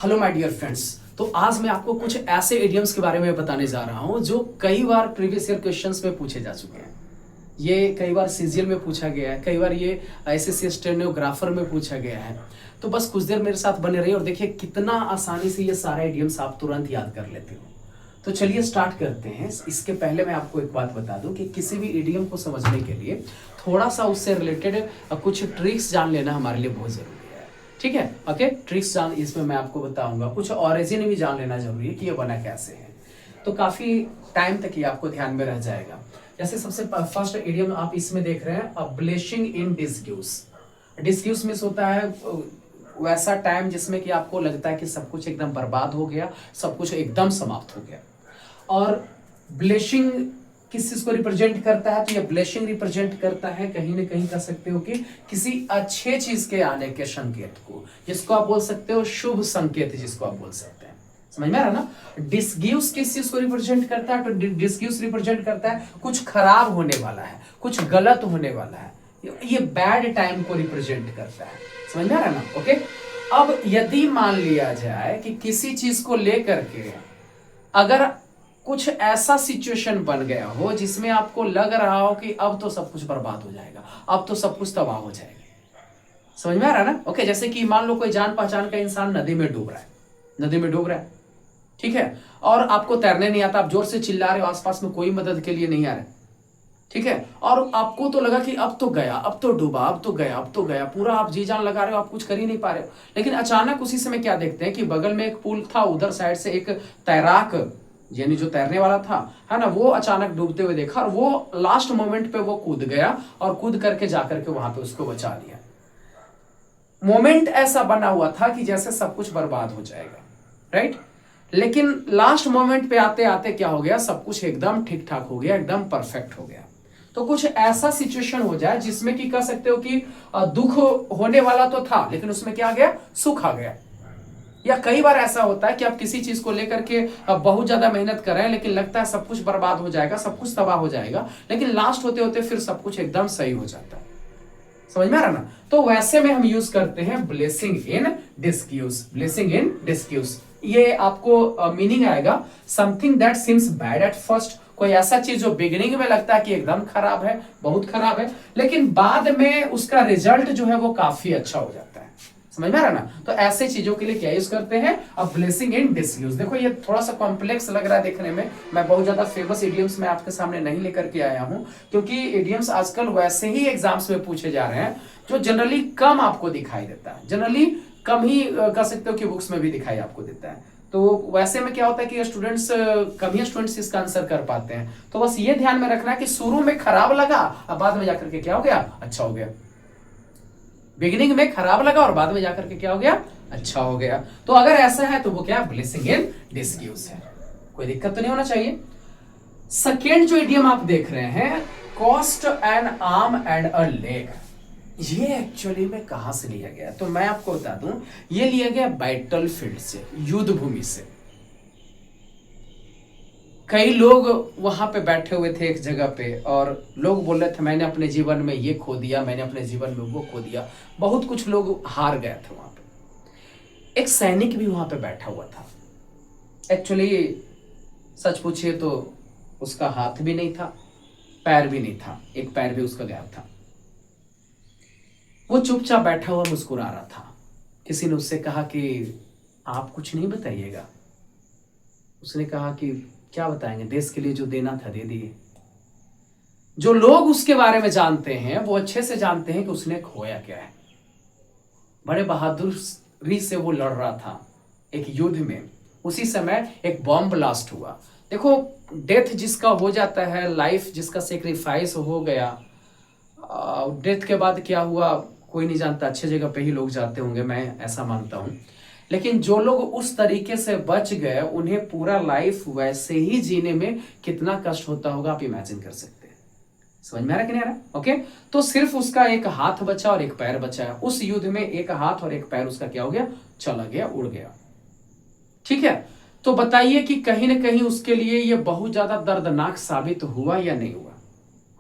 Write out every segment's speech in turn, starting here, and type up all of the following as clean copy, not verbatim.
Hello my dear friends. तो आज मैं आपको कुछ ऐसे इडियम्स के बारे में बताने जा रहा हूं जो कई बार प्रीवियस ईयर क्वेश्चंस में पूछे जा चुके हैं। ये कई बार सीजीएल में पूछा गया है, कई बार ये एसएससी स्टेनोग्राफर में पूछा गया है। तो बस कुछ देर मेरे साथ बने रहिए और देखिए कितना आसानी से ये सारे इडियम्स आप तुरंत याद कर लेते हो। तो चलिए स्टार्ट करते हैं। इसके पहले मैं आपको एक बात बता दूं कि किसी भी इडियम को समझने के लिए थोड़ा सा उससे रिलेटेड कुछ ट्रिक्स जान लेना हमारे लिए बहुत जरूरी है। ठीक है, ओके। ट्रिक्स जान इसमें मैं आपको बताऊंगा। कुछ ओरिजिन भी जान लेना जरूरी है कि ये बना कैसे है। तो काफी टाइम तक ये आपको ध्यान में रह जाएगा। जैसे सबसे फर्स्ट इडियम आप इसमें देख रहे हैं, अ ब्लेसिंग इन डिसग्यूज। डिसग्यूज मींस होता है वैसा टाइम जिसमें कि आपको लगता है कि सब कुछ एकदम बर्बाद हो गया, सब कुछ एकदम समाप्त हो गया। और ब्लेसिंग किस चीज को रिप्रेजेंट करता है? तो ये ब्लेसिंग रिप्रेजेंट करता है, कहीं ना कहीं कह सकते हो कि किसी अच्छे चीज के आने के संकेत को, जिसको आप बोल सकते हो शुभ संकेत, जिसको आप बोल सकते हैं। समझ में आ रहा ना? डिसग्यूज किस चीज को रिप्रेजेंट करता है? तो डिसग्यूज रिप्रेजेंट करता है कुछ खराब होने वाला है, कुछ गलत होने वाला है। ये बैड टाइम को रिप्रेजेंट करता है। समझ में आ रहा ना? ओके। अब यदि मान लिया जाए कि किसी चीज को लेकर के अगर कुछ ऐसा सिचुएशन बन गया हो जिसमें आपको लग रहा हो कि अब तो सब कुछ बर्बाद हो जाएगा, अब तो सब कुछ तबाह हो जाएगा। समझ में आ रहा है ना? ओके। जैसे कि मान लो कोई जान पहचान का इंसान नदी में डूब रहा है, नदी में डूब रहा है, ठीक है, और आपको तैरने नहीं आता, आप जोर से चिल्ला रहे हो, आसपास में कोई मदद के लिए नहीं आ रहा है, ठीक है, और आपको तो लगा कि अब तो गया, अब तो डूबा, अब तो गया, अब तो गया, पूरा आप जी जान लगा रहे हो, आप कुछ कर ही नहीं पा रहे हो। लेकिन अचानक उसी समय क्या देखते हैं कि बगल में एक पुल था, उधर साइड से एक तैराक, यानी जो तैरने वाला था, है ना, वो अचानक डूबते हुए देखा और वो लास्ट मोमेंट पे वो कूद गया और कूद करके जाकर के वहां पे उसको बचा लिया। मोमेंट ऐसा बना हुआ था कि जैसे सब कुछ बर्बाद हो जाएगा, राइट? लेकिन लास्ट मोमेंट पे आते आते क्या हो गया, सब कुछ एकदम ठीक ठाक हो गया, एकदम परफेक्ट हो गया। तो कुछ ऐसा सिचुएशन हो जाए जिसमें कि कह सकते हो कि दुख होने वाला तो था, लेकिन उसमें क्या आ गया, सुख आ गया। या कई बार ऐसा होता है कि आप किसी चीज को लेकर के बहुत ज्यादा मेहनत कर रहे हैं, लेकिन लगता है सब कुछ बर्बाद हो जाएगा, सब कुछ तबाह हो जाएगा, लेकिन लास्ट होते होते फिर सब कुछ एकदम सही हो जाता है। समझ में आ रहा ना? तो वैसे में हम यूज करते हैं ब्लेसिंग इन डिस्क्यूज। ब्लेसिंग इन डिस्क्यूज, ये आपको मीनिंग आएगा something that seems bad at first. कोई ऐसा चीज जो बिगिनिंग में लगता है कि एकदम खराब है, बहुत खराब है, लेकिन बाद में उसका रिजल्ट जो है वो काफी अच्छा हो जाता है। समझ में आ रहा ना? तो ऐसे चीजों के लिए क्या यूज करते हैं? अब ब्लेसिंग इन डिसयूज। देखो ये थोड़ा सा कॉम्प्लेक्स लग रहा है देखने में, मैं बहुत ज्यादा फेमस इडियम्स में आपके सामने नहीं लेकर के आया हूं, क्योंकि इडियम्स आजकल वैसे ही एग्जाम्स में पूछे जा रहे हैं जो जनरली कम आपको दिखाई देता है, जनरली कम ही कह सकते हो कि बुक्स में भी दिखाई आपको देता है। तो वैसे में क्या होता है कि स्टूडेंट्स, कम ही स्टूडेंट्स इसका आंसर कर पाते हैं। तो बस ये ध्यान में रखना है कि शुरू में खराब लगा, अब बाद में जाकर के क्या हो गया, अच्छा हो गया। बिगिनिंग में खराब लगा और बाद में जाकर के क्या हो गया, अच्छा हो गया। तो अगर ऐसा है तो वो क्या, ब्लेसिंग इन डिसग्यूज है। कोई दिक्कत तो नहीं होना चाहिए। सेकेंड जो इडियम आप देख रहे हैं, cost N arm and a leg, ये एक्चुअली में कहां से लिया गया? तो मैं आपको बता दूं, ये लिया गया बैटल फील्ड से, युद्ध भूमि से। कई लोग वहां पे बैठे हुए थे एक जगह पे और लोग बोल रहे थे मैंने अपने जीवन में ये खो दिया, मैंने अपने जीवन में वो खो दिया, बहुत कुछ लोग हार गए थे वहां पे। एक सैनिक भी वहां पे बैठा हुआ था। एक्चुअली सच पूछिए तो उसका हाथ भी नहीं था, पैर भी नहीं था, एक पैर भी उसका गायब था। वो चुपचाप बैठा हुआ मुस्कुरा रहा था। किसी ने उससे कहा कि आप कुछ नहीं बताइएगा। उसने कहा कि क्या बताएंगे, देश के लिए जो देना था दे दिए। जो लोग उसके बारे में जानते हैं वो अच्छे से जानते हैं कि उसने खोया क्या है। बड़े बहादुरी से वो लड़ रहा था एक युद्ध में। उसी समय एक बॉम्ब ब्लास्ट हुआ। देखो, डेथ जिसका हो जाता है, लाइफ जिसका सेक्रीफाइस हो गया, डेथ के बाद क्या हुआ कोई नहीं जानता, अच्छे जगह पे ही लोग जाते होंगे, मैं ऐसा मानता हूं। लेकिन जो लोग उस तरीके से बच गए, उन्हें पूरा लाइफ वैसे ही जीने में कितना कष्ट होता होगा, आप इमेजिन कर सकते हैं। समझ में आ रहा कि नहीं आ रहा? ओके। तो सिर्फ उसका एक हाथ बचा और एक पैर बचा है। उस युद्ध में एक हाथ और एक पैर उसका क्या हो गया, चला गया, उड़ गया। ठीक है। तो बताइए कि कहीं ना कहीं उसके लिए यह बहुत ज्यादा दर्दनाक साबित हुआ या नहीं हुआ?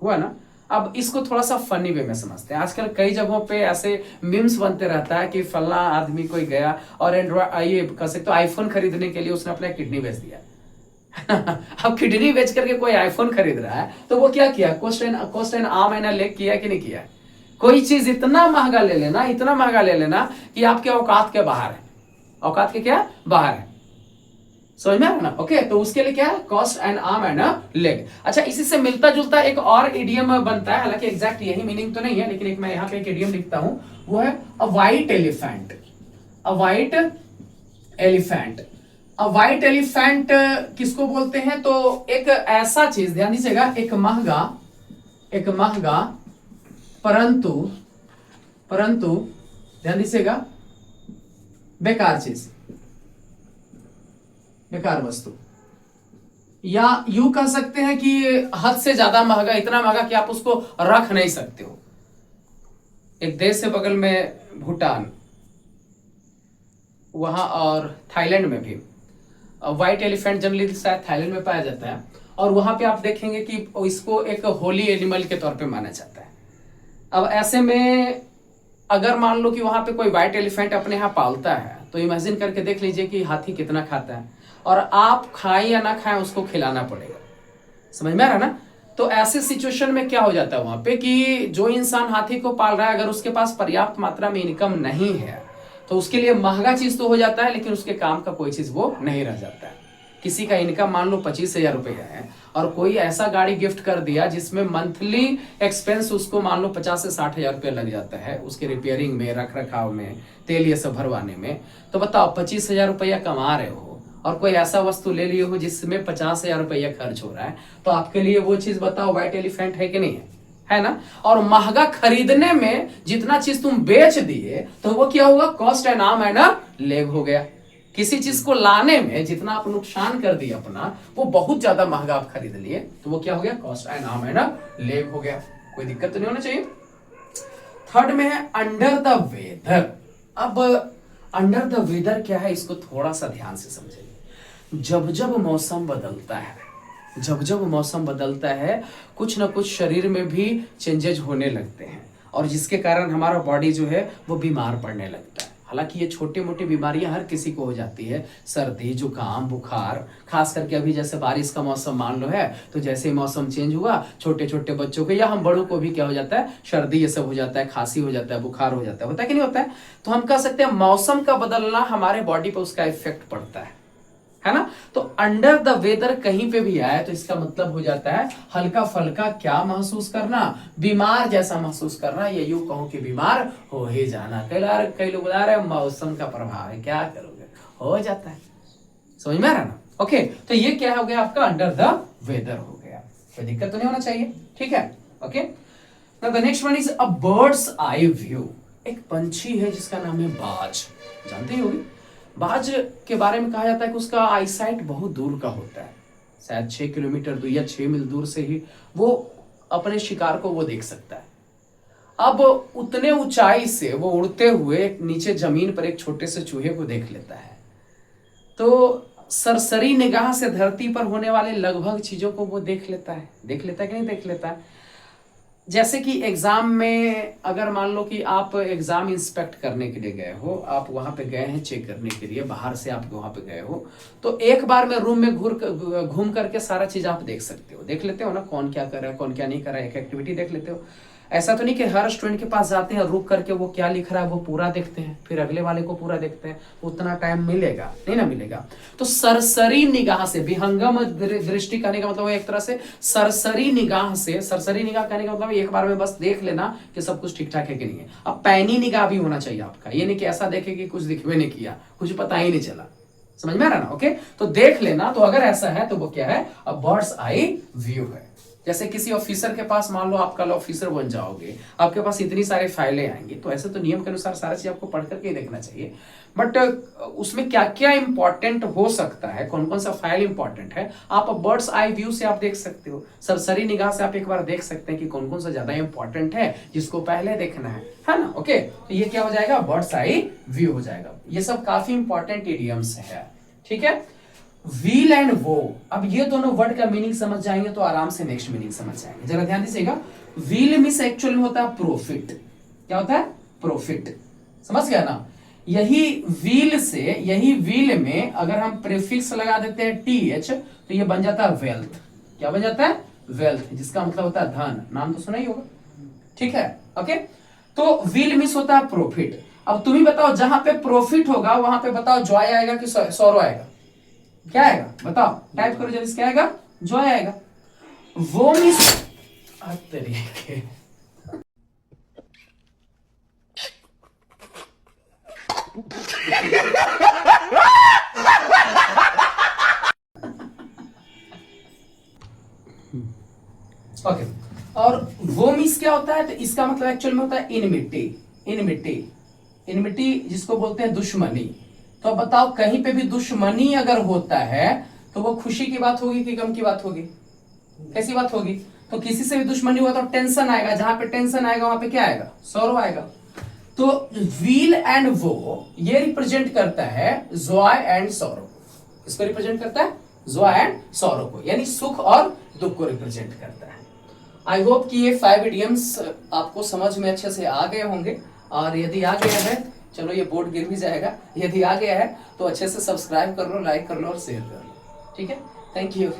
हुआ ना? अब इसको थोड़ा सा फनी वे में समझते हैं। आजकल कई जगहों पे ऐसे मीम्स बनते रहता है कि फला आदमी कोई गया और एंड्रॉइड ये कह सकते हो आईफोन खरीदने के लिए उसने अपना किडनी बेच दिया। अब किडनी बेच करके कोई आईफोन खरीद रहा है तो वो क्या किया, cost and arm and leg किया कि नहीं किया। कोई चीज इतना महंगा ले लेना, इतना महंगा ले लेना कि आपके औकात के बाहर है, औकात के क्या बाहर है, समझ में आ रहा ना। ओके, तो उसके लिए क्या है, cost and arm and leg. अच्छा, इसी से मिलता जुलता एक और इडियम बनता है, हालांकि एग्जैक्ट यही मीनिंग तो नहीं है, लेकिन एक मैं यहाँ पे एक इडियम लिखता हूं, वो है अ वाइट एलिफेंट। अ वाइट एलिफेंट, अ वाइट एलिफेंट किसको बोलते हैं, तो एक ऐसा चीज, ध्यान दीजिएगा, एक महंगा परंतु ध्यान दीजिएगा बेकार चीज, बेकार वस्तु, या यूं कह सकते हैं कि हद से ज्यादा महंगा, इतना महंगा कि आप उसको रख नहीं सकते हो। एक देश है बगल में भूटान, वहां और थाईलैंड में भी व्हाइट एलिफेंट जनरली शायद थाईलैंड में पाया जाता है, और वहां पे आप देखेंगे कि इसको एक होली एनिमल के तौर पे माना जाता है। अब ऐसे में अगर मान लो कि वहां पे कोई व्हाइट एलिफेंट अपने यहाँ पालता है, तो इमेजिन करके देख लीजिए कि हाथी कितना खाता है, और आप खाएं या ना खाएं उसको खिलाना पड़ेगा, समझ में आ रहा ना। तो ऐसे सिचुएशन में क्या हो जाता है वहां पे कि जो इंसान हाथी को पाल रहा है, अगर उसके पास पर्याप्त मात्रा में इनकम नहीं है तो उसके लिए महंगा चीज तो हो जाता है, लेकिन उसके काम का कोई चीज वो नहीं रह जाता है। किसी का इनकम मान लो 25,000 रुपया है, और कोई ऐसा गाड़ी गिफ्ट कर दिया जिसमें मंथली एक्सपेंस उसको मान लो 50 से 60,000 रुपया लग जाता है, उसके रिपेयरिंग में, रख रखाव में, तेल ये सब भरवाने में। तो बताओ 25,000 रुपया कमा रहे हो और कोई ऐसा वस्तु ले लिए हो जिसमें 50,000 रुपया खर्च हो रहा है, तो आपके लिए वो चीज बताओ व्हाइट एलिफेंट है कि नहीं है ना। और महंगा खरीदने में जितना चीज तुम बेच दिए तो वो क्या होगा, cost and arm and leg हो गया। किसी चीज को लाने में जितना आप नुकसान कर दिए अपना, वो बहुत ज्यादा महंगा आप खरीद लिए, तो वो क्या हो गया, cost and arm and leg हो गया। कोई दिक्कत तो नहीं होना चाहिए। थर्ड में है अंडर द वेदर। अब अंडर द वेदर क्या है, इसको थोड़ा सा ध्यान से समझिए। जब जब मौसम बदलता है, जब जब मौसम बदलता है, कुछ ना कुछ शरीर में भी चेंजेज होने लगते हैं, और जिसके कारण हमारा बॉडी जो है वो बीमार पड़ने लगता है। हालांकि ये छोटी मोटी बीमारियां हर किसी को हो जाती है, सर्दी, जुकाम, बुखार, खास करके अभी जैसे बारिश का मौसम मान लो है, तो जैसे ही मौसम चेंज हुआ, छोटे छोटे बच्चों को या हम बड़ों को भी क्या हो जाता है, सर्दी ये सब हो जाता है, खांसी हो जाता है, बुखार हो जाता है, होता है कि नहीं होता है। तो हम कह सकते हैं मौसम का बदलना हमारे बॉडी पर उसका इफेक्ट पड़ता है ना। तो अंडर द वेदर कहीं पे भी आए तो इसका मतलब हो जाता है हल्का फल्का क्या महसूस करना, बीमार जैसा महसूस करना, या यूं कहो कि बीमार हो ही जाना। कई लोग बता रहे हैं मौसम का प्रभाव है, क्या करोगे, हो जाता है, समझ में आ रहा ना। ओके, तो ये क्या हो गया आपका अंडर द वेदर हो गया, कोई दिक्कत तो नहीं होना चाहिए, ठीक है। Okay, now the next one is a bird's eye view. एक पंछी है जिसका नाम है बाज, जानते ही होगी। बाज के बारे में कहा जाता है कि उसका आईसाइट बहुत दूर का होता है, शायद 6 किलोमीटर दूर या 6 मील दूर से ही वो अपने शिकार को वो देख सकता है। अब उतने ऊंचाई से वो उड़ते हुए नीचे जमीन पर एक छोटे से चूहे को देख लेता है, तो सरसरी निगाह से धरती पर होने वाले लगभग चीजों को वो देख लेता है कि नहीं देख लेता है। जैसे कि एग्जाम में अगर मान लो कि आप एग्जाम इंस्पेक्ट करने के लिए गए हो, आप वहां पे गए हैं चेक करने के लिए, बाहर से आप वहां पे गए हो, तो एक बार में रूम में घूम करके सारा चीज आप देख सकते हो, देख लेते हो ना, कौन क्या कर रहा है, कौन क्या नहीं कर रहा है, एक एक्टिविटी देख लेते हो। ऐसा तो नहीं कि हर स्टूडेंट के पास जाते हैं, रुक करके वो क्या लिख रहा है वो पूरा देखते हैं, फिर अगले वाले को पूरा देखते हैं, उतना टाइम मिलेगा नहीं ना मिलेगा। तो सरसरी निगाह से, विहंगम दृष्टि कहने का मतलब एक तरह से सरसरी निगाह से, सरसरी निगाह कहने का मतलब एक बार में बस देख लेना कि सब कुछ ठीक ठाक है कि नहीं है। अब पैनी निगाह भी होना चाहिए आपका, ये नहीं कि ऐसा देखे कि कुछ दिखवे नहीं किया, कुछ पता ही नहीं चला, समझ में आ रहा ना। ओके, तो देख लेना। तो अगर ऐसा है तो वो क्या है, अब बर्ड्स आई व्यू है। जैसे किसी ऑफिसर के पास, मान लो आप कल ऑफिसर बन जाओगे, आपके पास इतनी सारी फाइलें आएंगी, तो ऐसे तो नियम के अनुसार सारा चीज आपको पढ़ करके ही देखना चाहिए, बट उसमें क्या क्या इंपॉर्टेंट हो सकता है, कौन कौन सा फाइल इंपॉर्टेंट है, आप बर्ड्स आई व्यू से आप देख सकते हो, सरसरी निगाह से आप एक बार देख सकते हैं कि कौन कौन सा ज्यादा इंपॉर्टेंट है जिसको पहले देखना है ना। ओके, तो ये क्या हो जाएगा, बर्ड्स आई व्यू हो जाएगा। ये सब काफी इंपॉर्टेंट इडियम्स है, ठीक है। व्हील एंड वो, अब ये दोनों वर्ड का मीनिंग समझ जाएंगे तो आराम से नेक्स्ट मीनिंग समझ जाएंगे। जरा ध्यान दीजिएगा, व्हील मीन्स एक्चुअल में होता है प्रॉफिट। क्या होता है? प्रॉफिट। समझ गया ना? यही व्हील से, यही व्हील में अगर हम प्रीफिक्स लगा देते हैं टीएच तो ये बन जाता है वेल्थ। क्या बन जाता है? वेल्थ, जिसका मतलब होता है धन। नाम तो सुना ही होगा, ठीक है? ओके, तो व्हील मीन्स होता है प्रॉफिट। अब तुम ही बताओ, जहां पे प्रॉफिट होगा वहां पे बताओ जॉय आएगा कि सौरो आएगा? क्या आएगा बताओ, टाइप करो जल्दी, क्या आएगा? जॉय आएगा। वो मीन्स तरीके ओके, और वो मीन्स क्या होता है? तो इसका मतलब एक्चुअल में होता है इनमिटी। इनमिटी, इनमिटी जिसको बोलते हैं दुश्मनी। तो अब बताओ, कहीं पे भी दुश्मनी अगर होता है तो वो खुशी की बात होगी कि गम की बात होगी? कैसी बात होगी? तो किसी से भी दुश्मनी हुआ तो टेंशन आएगा, जहां पे टेंशन आएगा वहां पे क्या आएगा? सौरव आएगा। तो व्हील एंड वो ये रिप्रेजेंट करता है जॉय एंड सौरव। इसको रिप्रेजेंट करता है जॉय एंड सौरव को, यानी सुख और दुख को रिप्रेजेंट करता है। आई होप कि ये 5 इडियम्स आपको समझ में अच्छे से आ गए होंगे, और यदि आ गया है, चलो ये बोर्ड गिर भी जाएगा, यदि आ गया है तो अच्छे से सब्सक्राइब कर लो, लाइक कर लो और शेयर कर लो, ठीक है? Thank you.